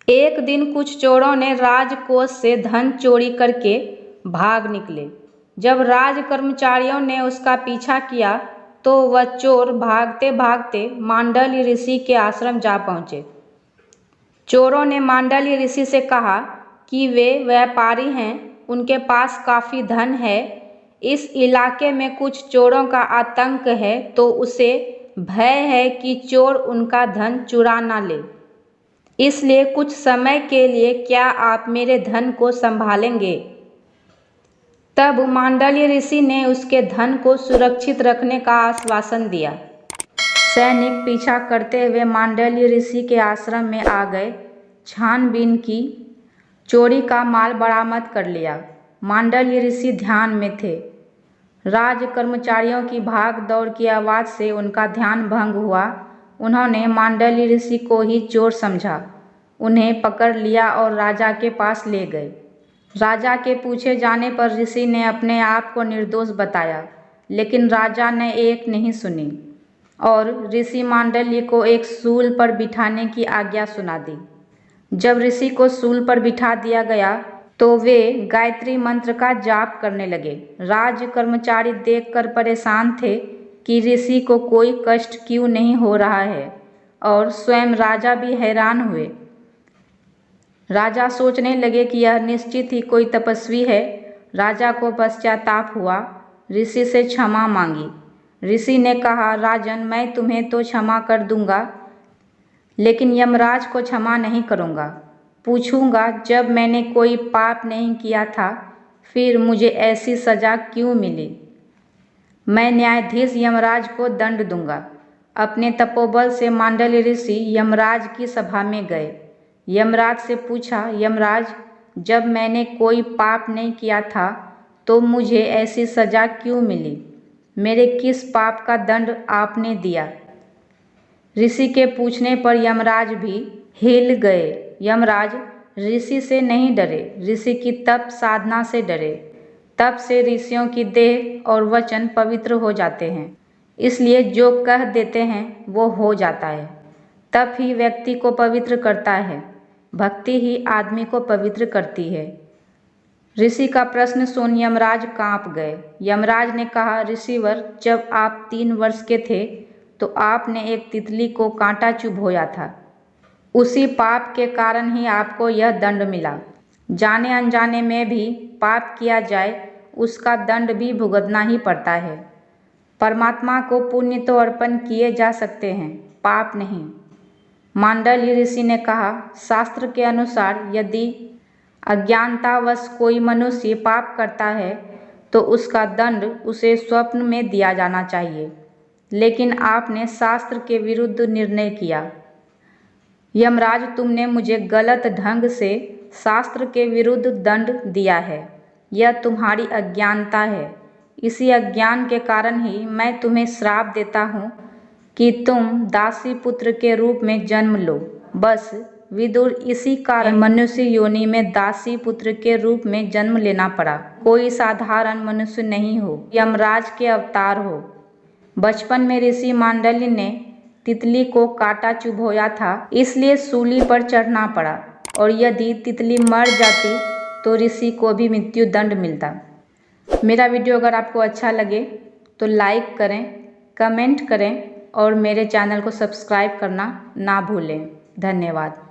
एक दिन कुछ चोरों ने राजकोष से धन चोरी करके भाग निकले। जब राज कर्मचारियों ने उसका पीछा किया तो वह चोर भागते भागते मांडल्य ऋषि के आश्रम जा पहुँचे। चोरों ने मांडल्य ऋषि से कहा कि वे व्यापारी हैं, उनके पास काफ़ी धन है। इस इलाके में कुछ चोरों का आतंक है, तो उसे भय है कि चोर उनका धन चुरा ना ले। इसलिए कुछ समय के लिए क्या आप मेरे धन को संभालेंगे? तब मांडल्य ऋषि ने उसके धन को सुरक्षित रखने का आश्वासन दिया। सैनिक पीछा करते हुए मांडल्य ऋषि के आश्रम में आ गए। छानबीन की, चोरी का माल बरामद कर लिया। मांडल्य ऋषि ध्यान में थे। राज कर्मचारियों की भाग दौड़ की आवाज़ से उनका ध्यान भंग हुआ। उन्होंने मांडल्य ऋषि को ही चोर समझा। उन्हें पकड़ लिया और राजा के पास ले गए। राजा के पूछे जाने पर ऋषि ने अपने आप को निर्दोष बताया, लेकिन राजा ने एक नहीं सुनी और ऋषि मांडल्य को एक सूल पर बिठाने की आज्ञा सुना दी। जब ऋषि को सूल पर बिठा दिया गया तो वे गायत्री मंत्र का जाप करने लगे। राज कर्मचारी देखकर परेशान थे कि ऋषि को कोई कष्ट क्यों नहीं हो रहा है, और स्वयं राजा भी हैरान हुए। राजा सोचने लगे कि यह निश्चित ही कोई तपस्वी है। राजा को पश्चाताप हुआ, ऋषि से क्षमा मांगी। ऋषि ने कहा, राजन, मैं तुम्हें तो क्षमा कर दूंगा, लेकिन यमराज को क्षमा नहीं करूंगा। पूछूंगा, जब मैंने कोई पाप नहीं किया था, फिर मुझे ऐसी सजा क्यों मिली? मैं न्यायाधीश यमराज को दंड दूंगा। अपने तपोबल से मांडल्य ऋषि यमराज की सभा में गए। यमराज से पूछा, यमराज, जब मैंने कोई पाप नहीं किया था तो मुझे ऐसी सजा क्यों मिली? मेरे किस पाप का दंड आपने दिया? ऋषि के पूछने पर यमराज भी हिल गए। यमराज ऋषि से नहीं डरे, ऋषि की तप साधना से डरे। तप से ऋषियों की देह और वचन पवित्र हो जाते हैं, इसलिए जो कह देते हैं वो हो जाता है। तप ही व्यक्ति को पवित्र करता है, भक्ति ही आदमी को पवित्र करती है। ऋषि का प्रश्न सुन यमराज कांप गए। यमराज ने कहा, ऋषिवर, जब आप 3 वर्ष के थे तो आपने एक तितली को कांटा चुभोया था। उसी पाप के कारण ही आपको यह दंड मिला। जाने अनजाने में भी पाप किया जाए, उसका दंड भी भुगतना ही पड़ता है। परमात्मा को पुण्य तो अर्पण किए जा सकते हैं, पाप नहीं। मांडल्य ऋषि ने कहा, शास्त्र के अनुसार यदि अज्ञानतावश कोई मनुष्य पाप करता है तो उसका दंड उसे स्वप्न में दिया जाना चाहिए, लेकिन आपने शास्त्र के विरुद्ध निर्णय किया। यमराज, तुमने मुझे गलत ढंग से शास्त्र के विरुद्ध दंड दिया है। यह तुम्हारी अज्ञानता है। इसी अज्ञान के कारण ही मैं तुम्हें श्राप देता हूँ कि तुम दासी पुत्र के रूप में जन्म लो। बस विदुर, इसी कारण मनुष्य योनि में दासी पुत्र के रूप में जन्म लेना पड़ा। कोई साधारण मनुष्य नहीं हो, यमराज के अवतार हो। बचपन में ऋषि मांडल्य ने तितली को कांटा चुभोया था, इसलिए सूली पर चढ़ना पड़ा, और यदि तितली मर जाती तो ऋषि को भी मृत्यु दंड मिलता। मेरा वीडियो अगर आपको अच्छा लगे तो लाइक करें, कमेंट करें और मेरे चैनल को सब्सक्राइब करना ना भूलें। धन्यवाद।